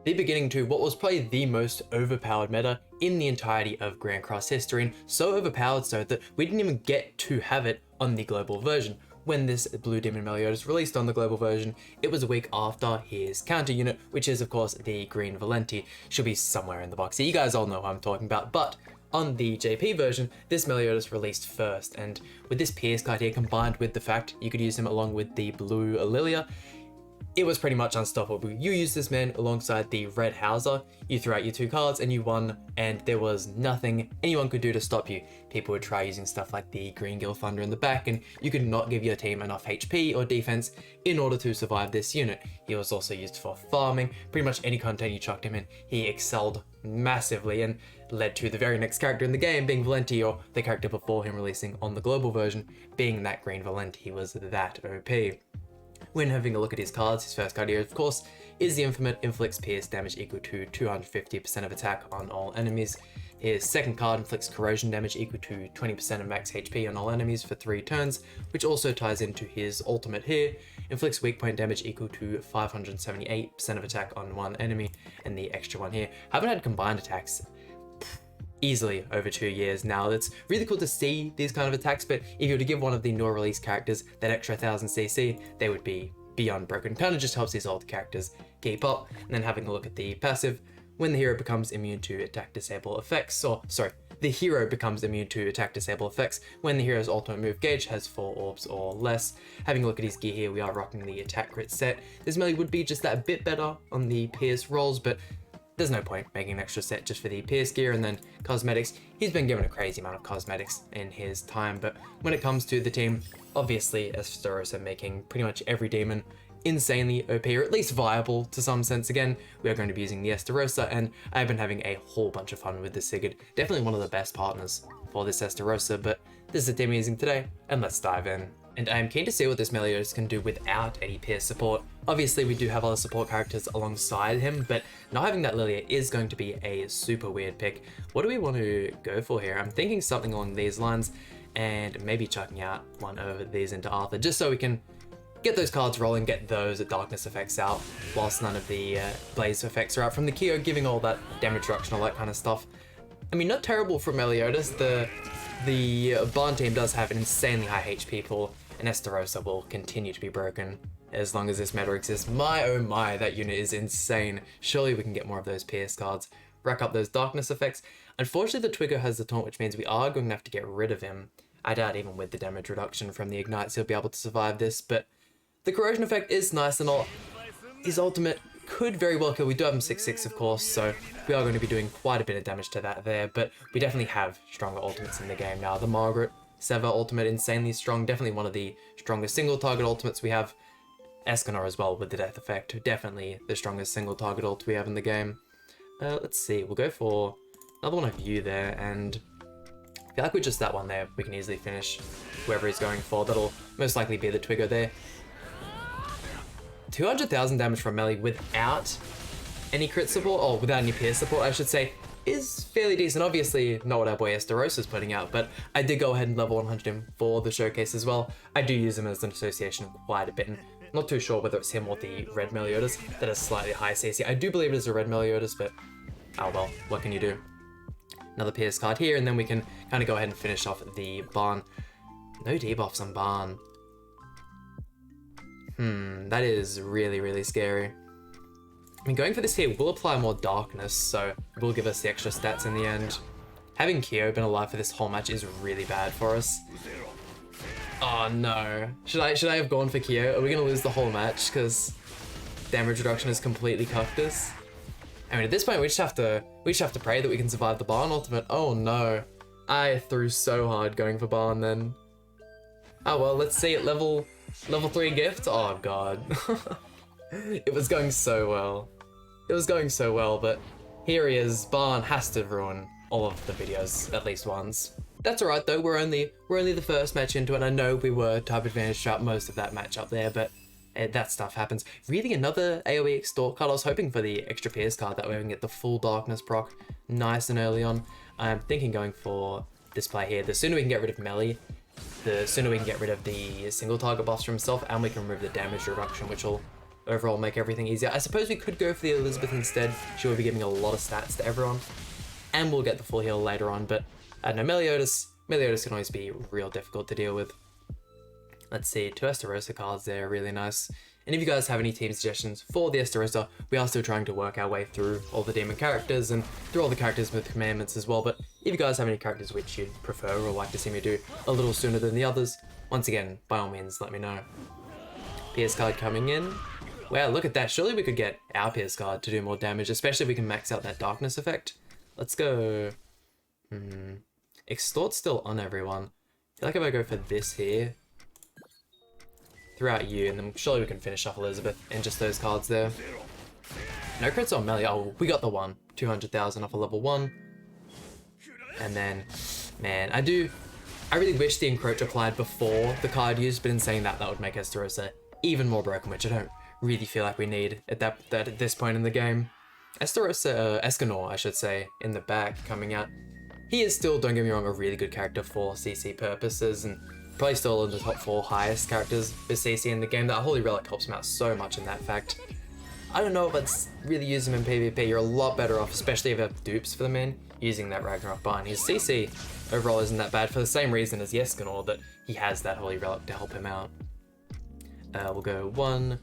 the beginning to what was probably the most overpowered meta in the entirety of Grand Cross history, and so overpowered so that we didn't even get to have it on the global version. When this Blue Demon Meliodas released on the global version, it was a week after his counter unit, which is of course the Green Valenti. Should be somewhere in the box here, you guys all know what I'm talking about, but on the JP version, this Meliodas released first, and with this Pierce card here combined with the fact you could use him along with the Blue Lilia, it was pretty much unstoppable. You used this man alongside the Red Hauser, you threw out your 2 cards and you won, and there was nothing anyone could do to stop you. People would try using stuff like the Green Gill Thunder in the back, and you could not give your team enough HP or defense in order to survive this unit. He was also used for farming. Pretty much any content you chucked him in, he excelled massively and led to the very next character in the game being Valenti, or the character before him releasing on the global version being that Green Valenti. He was that OP. When having a look at his cards, his first card here, of course, is the infamous inflicts pierce damage equal to 250% of attack on all enemies. His second card inflicts corrosion damage equal to 20% of max HP on all enemies for 3 turns, which also ties into his ultimate here, inflicts weak point damage equal to 578% of attack on 1 enemy, and the extra one here. Haven't had combined attacks easily over 2 years now. It's really cool to see these kind of attacks, but if you were to give one of the newer release characters that extra 1000 CC, they would be beyond broken. Kind of just helps these old characters keep up. And then having a look at the passive, when the hero becomes immune to attack disable effects, the hero becomes immune to attack disable effects when the hero's ultimate move gauge has 4 orbs or less. Having a look at his gear here, we are rocking the attack crit set. This melee would be just that bit better on the Pierce rolls, but there's no point making an extra set just for the Pierce gear. And then cosmetics, he's been given a crazy amount of cosmetics in his time, but when it comes to the team, obviously FESTAROSSA making pretty much every demon insanely OP, or at least viable to some sense. Again, we are going to be using the FESTAROSSA, and I've been having a whole bunch of fun with the Sigurd. Definitely one of the best partners for this FESTAROSSA, but this is the team we're using today, and let's dive in. And I am keen to see what this Meliodas can do without any Pierce support. Obviously, we do have other support characters alongside him, but not having that Lilia is going to be a super weird pick. What do we want to go for here? I'm thinking something along these lines, and maybe chucking out one of these into Arthur, just so we can get those cards rolling, get those darkness effects out, whilst none of the blaze effects are out from the Kyo, giving all that damage reduction, all that kind of stuff. I mean, not terrible for Meliodas. The Barn team does have an insanely high HP pool, and FESTAROSSA will continue to be broken as long as this meta exists. My oh my, that unit is insane. Surely we can get more of those Pierce cards, rack up those darkness effects. Unfortunately, the Twigger has the taunt, which means we are going to have to get rid of him. I doubt even with the damage reduction from the ignites he'll be able to survive this, but the corrosion effect is nice and all. His ultimate could very well kill. We do have him 6/6 of course, so we are going to be doing quite a bit of damage to that there, but we definitely have stronger ultimates in the game now. The Margaret Sever ultimate, insanely strong, definitely one of the strongest single target ultimates we have. Escanor as well with the death effect, definitely the strongest single target ult we have in the game. Let's see, we'll go for another one of you there, and I feel like with just that one there, we can easily finish whoever he's going for. That'll most likely be the Twigger there. 200,000 damage from melee without any crit support, or without any Pierce support, I should say, is fairly decent. Obviously not what our boy FESTAROSSA is putting out, but I did go ahead and level 100 him for the showcase as well. I do use him as an association quite a bit, and I'm not too sure whether it's him or the red Meliodas that has slightly higher CC. I do believe it is a red Meliodas, but oh well, what can you do? Another Pierce card here, and then we can kind of go ahead and finish off the Barn. No debuffs on Barn. That is really, really scary. I mean, going for this here will apply more darkness, so it will give us the extra stats in the end. Having Kyo been alive for this whole match is really bad for us. Oh no. Should I have gone for Kyo? Are we gonna lose the whole match because damage reduction has completely cucked us? I mean, at this point we just have to pray that we can survive the Barn ultimate. Oh no. I threw so hard going for Barn then. Oh well, let's see it. Level 3 gift? Oh god. It was going so well. It was going so well, but here he is. Barn has to ruin all of the videos at least once. That's alright though, we're only the first match into it. I know we were type advantage throughout most of that match up there, but that stuff happens. Really, another AoE extort card. I was hoping for the extra Pierce card, that way we can get the full darkness proc nice and early on. I'm thinking going for this play here. The sooner we can get rid of melee, the sooner we can get rid of the single target buffs for himself, and we can remove the damage reduction, which will overall make everything easier. I suppose we could go for the Elizabeth instead. She will be giving a lot of stats to everyone. And we'll get the full heal later on, but I don't know, Meliodas can always be real difficult to deal with. Let's see, 2 FESTAROSSA cards there, really nice. And if you guys have any team suggestions for the FESTAROSSA, we are still trying to work our way through all the demon characters and through all the characters with commandments as well, but if you guys have any characters which you'd prefer or like to see me do a little sooner than the others, once again, by all means, let me know. PS card coming in. Wow, look at that. Surely we could get our PS card to do more damage, especially if we can max out that darkness effect. Let's go. Extort's still on everyone. I feel like if I go for this here, throughout you, and then surely we can finish off Elizabeth and just those cards there. No crits on Melee. Oh, we got the one. 200,000 off a level 1. And then, man, I really wish the encroach applied before the card use, but in saying that, that would make FESTAROSSA even more broken, which I don't really feel like we need at this point in the game. FESTAROSSA, Escanor, I should say, in the back coming out. He is still, don't get me wrong, a really good character for CC purposes, and probably still in the top 4 highest characters for CC in the game. That Holy Relic helps him out so much in that fact. I don't know if it's really use him in PvP. You're a lot better off, especially if you have dupes for the main, using that Ragnarok Bind. His CC overall isn't that bad for the same reason as Escanor, that he has that Holy Relic to help him out. We'll go 1.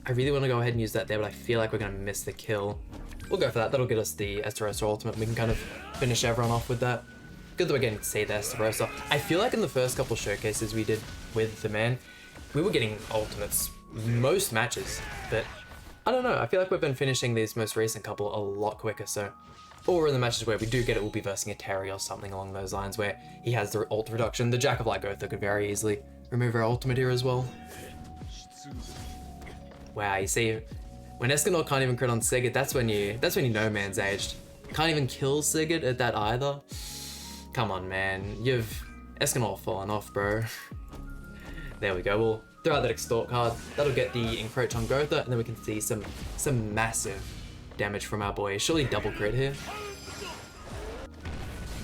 I really want to go ahead and use that there, but I feel like we're going to miss the kill. We'll go for that. That'll get us the FESTAROSSA ultimate. We can kind of finish everyone off with that. Good that we're getting to see the FESTAROSSA. I feel like in the first couple showcases we did with the man, we were getting ultimates most matches, but I don't know. I feel like we've been finishing these most recent couple a lot quicker, so... Or in the matches where we do get it, we'll be versing a Terry or something along those lines, where he has the ult reduction. The Jack of Light Gotha could very easily remove our ultimate here as well. Wow, you see, when Escanor can't even crit on Sigurd, that's when you know man's aged. Can't even kill Sigurd at that either. Come on, man. You've Escanor fallen off, bro. There we go. We'll throw out that Extort card. That'll get the encroach on Gotha, and then we can see some massive damage from our boy. Surely double crit here.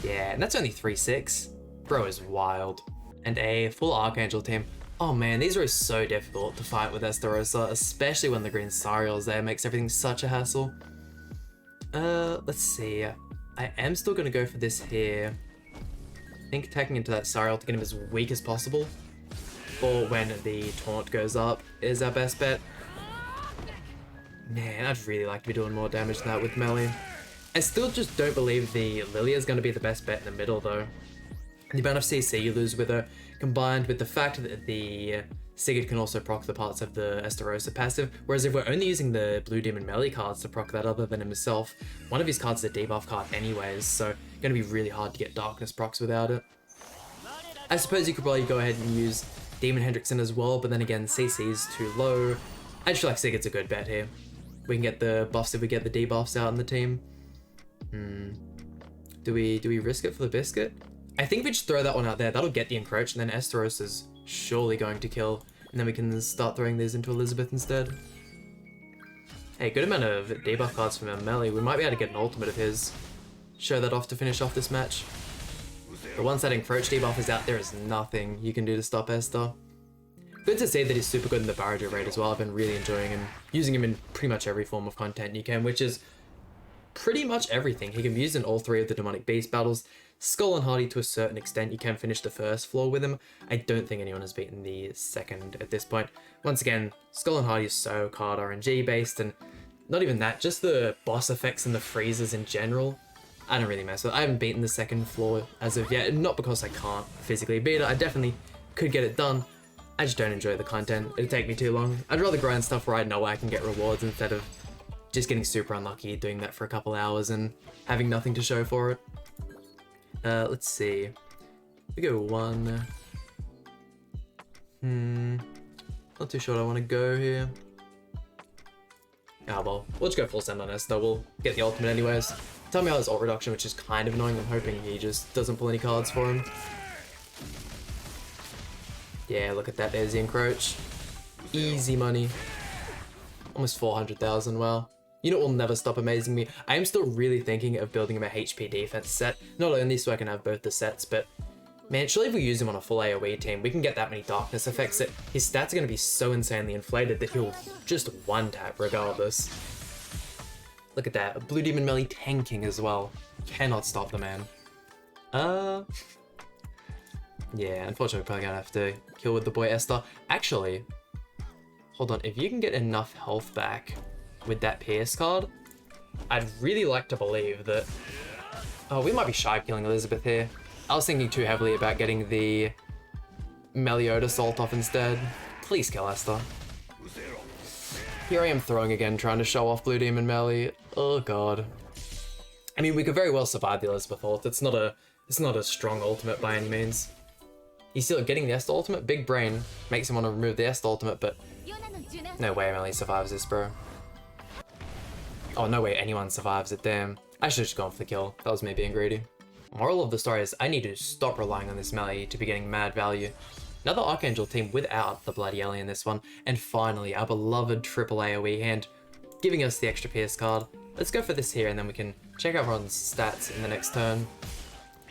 Yeah, and that's only 3-6. Bro is wild. And a full Archangel team. Oh man, these are so difficult to fight with FESTAROSSA, especially when the green Sariel's there. It makes everything such a hassle. Let's see. I am still gonna go for this here. I think attacking into that Sariel to get him as weak as possible, or when the taunt goes up, is our best bet. Man, I'd really like to be doing more damage than that with melee. I still just don't believe the Lilia is going to be the best bet in the middle though. The amount of CC you lose with her, combined with the fact that the Sigurd can also proc the parts of the FESTAROSSA passive, whereas if we're only using the Blue Demon melee cards to proc that other than himself, one of his cards is a debuff card anyways, so going to be really hard to get Darkness procs without it. I suppose you could probably go ahead and use Demon Hendrickson as well, but then again, CC is too low. I just feel like Sigurd's a good bet here. We can get the buffs if we get the debuffs out in the team. Do we risk it for the biscuit? I think we just throw that one out there. That'll get the encroach, and then FESTAROSSA's surely going to kill, and then we can start throwing these into Elizabeth instead. Hey, good amount of debuff cards from our melee. We might be able to get an ultimate of his. Show that off to finish off this match. But once that encroach debuff is out, there is nothing you can do to stop Esther. Good to see that he's super good in the Barrager raid as well. I've been really enjoying him, using him in pretty much every form of content you can, which is pretty much everything. He can be used in all 3 of the Demonic Beast battles. Skull and Hardy to a certain extent, you can finish the first floor with him. I don't think anyone has beaten the second at this point. Once again, Skull and Hardy is so card RNG based, and not even that, just the boss effects and the freezes in general. I don't really mess with it. I haven't beaten the second floor as of yet, not because I can't physically beat it. I definitely could get it done. I just don't enjoy the content. It'd take me too long. I'd rather grind stuff where I know I can get rewards instead of just getting super unlucky doing that for a couple hours and having nothing to show for it. Let's see. We go 1. Not too sure what I want to go here. Ah well, we'll just go full send on Esther. We'll get the ultimate anyways. Tell me how his ult reduction, which is kind of annoying. I'm hoping he just doesn't pull any cards for him. Yeah, look at that. There's the encroach. Easy money. Almost 400,000, wow. You know what will never stop amazing me? I am still really thinking of building him a HP defense set. Not only so I can have both the sets, but Man, surely if we use him on a full AoE team, we can get that many darkness effects that his stats are going to be so insanely inflated that he'll just one-tap regardless. Look at that, a Blue Demon melee tanking as well. Cannot stop the man. Yeah, unfortunately we're probably gonna have to kill with the boy Esther. Actually, hold on, if you can get enough health back with that Pierce card, I'd really like to believe that... Oh, we might be shy of killing Elizabeth here. I was thinking too heavily about getting the Meliodas ult off instead. Please kill Esther. Here I am throwing again, trying to show off Blue Demon melee. Oh god. I mean, we could very well survive the Elizabeth ult. It's not a strong ultimate by any means. He's still getting the Est ultimate. Big brain makes him want to remove the Est ultimate, but no way Melee survives this, bro. Oh, no way anyone survives it, damn. I should have just gone for the kill. That was me being greedy. Moral of the story is I need to stop relying on this melee to be getting mad value. Another Archangel team without the bloody alien this one, and finally our beloved triple AoE hand giving us the extra Pierce card. Let's go for this here and then we can check out everyone's stats in the next turn.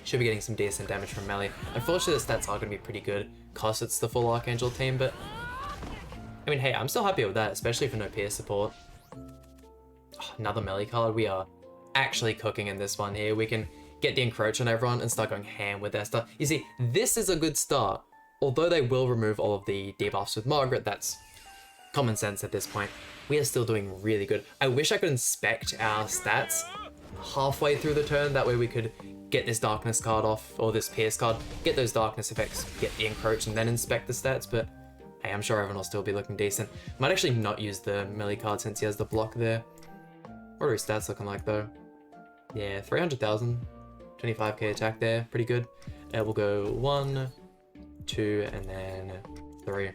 Should be getting some decent damage from melee. Unfortunately the stats are going to be pretty good because it's the full Archangel team, but I mean, hey, I'm still happy with that, especially for no Pierce support. Oh, another melee card. We are actually cooking in this one here. We can get the encroach on everyone and start going ham with Esther. You see, this is a good start. Although they will remove all of the debuffs with Margaret, that's common sense at this point. We are still doing really good. I wish I could inspect our stats halfway through the turn. That way we could get this darkness card off, or this Pierce card, get those darkness effects, get the encroach, and then inspect the stats. But hey, I'm sure everyone will still be looking decent. Might actually not use the melee card since he has the block there. What are his stats looking like though? Yeah, 300,000, 25k attack there, pretty good. We'll go 1, 2, and then 3.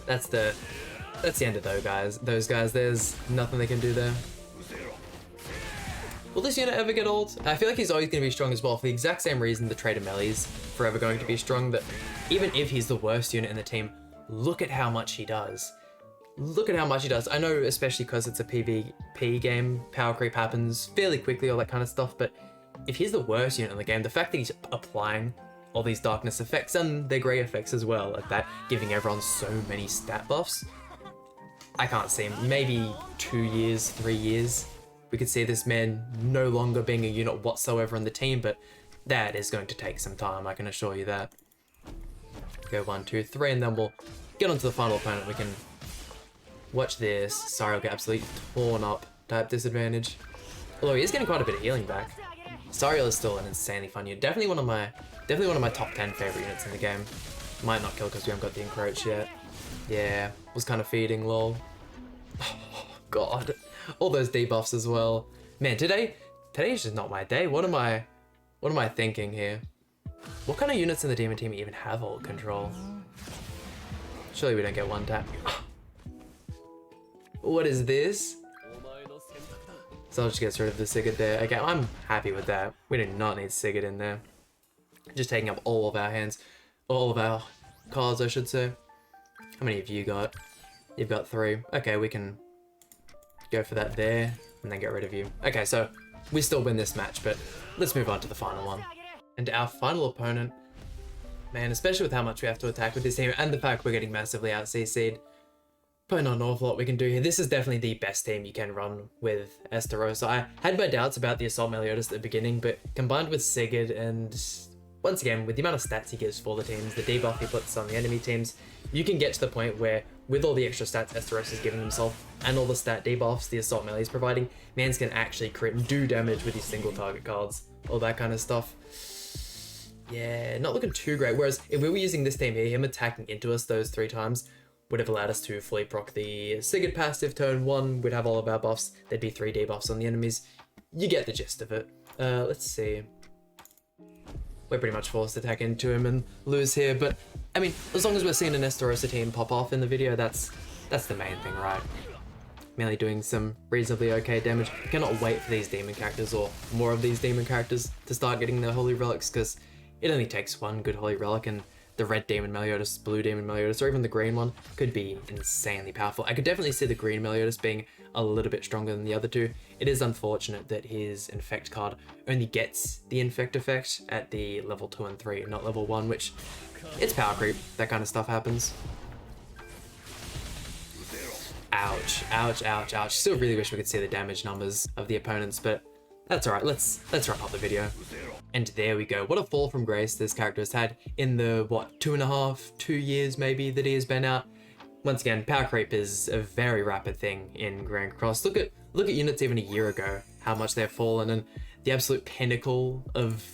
That's the end of those guys. There's nothing they can do there. Will this unit ever get old? I feel like he's always going to be strong as well for the exact same reason the Trader Melee's forever going to be strong, that even if he's the worst unit in the team, look at how much he does. Look at how much he does. I know, especially because it's a PvP game, power creep happens fairly quickly, all that kind of stuff, but if he's the worst unit in the game, the fact that he's applying all these darkness effects and their grey effects as well, like that, giving everyone so many stat buffs, I can't see him. Maybe 2 years, 3 years, we could see this man no longer being a unit whatsoever in the team, but that is going to take some time, I can assure you that. Go 1, 2, 3, and then we'll get onto the final opponent. We can watch this. Sorry, will get absolutely torn up. Type disadvantage. Although he is getting quite a bit of healing back. Sariel is still an insanely fun unit. Definitely one of my top 10 favorite units in the game. Might not kill because we haven't got the encroach yet. Yeah, was kind of feeding, lol. Oh, God. All those debuffs as well. Man, today is just not my day. What am I thinking here? What kind of units in the demon team even have ult control? Surely we don't get one tap. What is this? So I'll just get rid of the Sigurd there. Okay, I'm happy with that. We do not need Sigurd in there. Just taking up all of our hands. All of our cards, I should say. How many have you got? You've got 3. Okay, we can go for that there and then get rid of you. Okay, so we still win this match, but let's move on to the final one. And our final opponent, man, especially with how much we have to attack with this team and the fact we're getting massively out CC'd, probably not an awful lot we can do here. This is definitely the best team you can run with FESTAROSSA. I had my doubts about the Assault Meliodas at the beginning, but combined with Sigurd and, once again, with the amount of stats he gives for the teams, the debuff he puts on the enemy teams, you can get to the point where, with all the extra stats FESTAROSSA is giving himself, and all the stat debuffs the Assault Melee is providing, mans can actually crit and do damage with these single target cards, all that kind of stuff. Yeah, not looking too great. Whereas, if we were using this team here, him attacking into us those 3 times, would have allowed us to fully proc the Sigurd passive turn 1, we'd have all of our buffs, there'd be 3 debuffs on the enemies. You get the gist of it. Let's see. We're pretty much forced to attack into him and lose here, but I mean, as long as we're seeing an FESTAROSSA team pop off in the video, that's the main thing, right? Merely doing some reasonably okay damage. I cannot wait for these demon characters, or more of these demon characters, to start getting their holy relics, because it only takes one good holy relic and the red Demon Meliodas, blue Demon Meliodas, or even the green one could be insanely powerful. I could definitely see the green Meliodas being a little bit stronger than the other two. It is unfortunate that his Infect card only gets the Infect effect at the level 2 and 3, not level 1, which it's power creep. That kind of stuff happens. Ouch, ouch, ouch, ouch. Still really wish we could see the damage numbers of the opponents, but that's alright. Let's wrap up the video. And there we go. What a fall from grace this character has had in the, what, 2 years maybe that he has been out. Once again, power creep is a very rapid thing in Grand Cross. Look at units even a year ago, how much they've fallen, and the absolute pinnacle of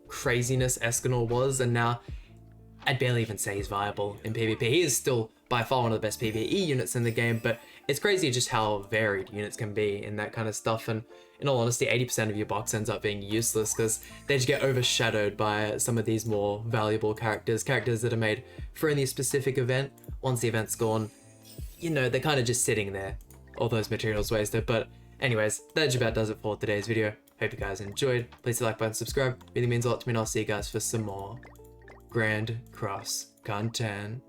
craziness Escanor was, and now I'd barely even say he's viable in PvP. He is still by far one of the best PvE units in the game, but it's crazy just how varied units can be in that kind of stuff. And in all honesty, 80% of your box ends up being useless because they just get overshadowed by some of these more valuable characters that are made for any specific event. Once the event's gone, you know, they're kind of just sitting there, all those materials wasted. But anyways, that just about does it for today's video. Hope you guys enjoyed. Please hit the like button, subscribe. Really means a lot to me, and I'll see you guys for some more Grand Cross content.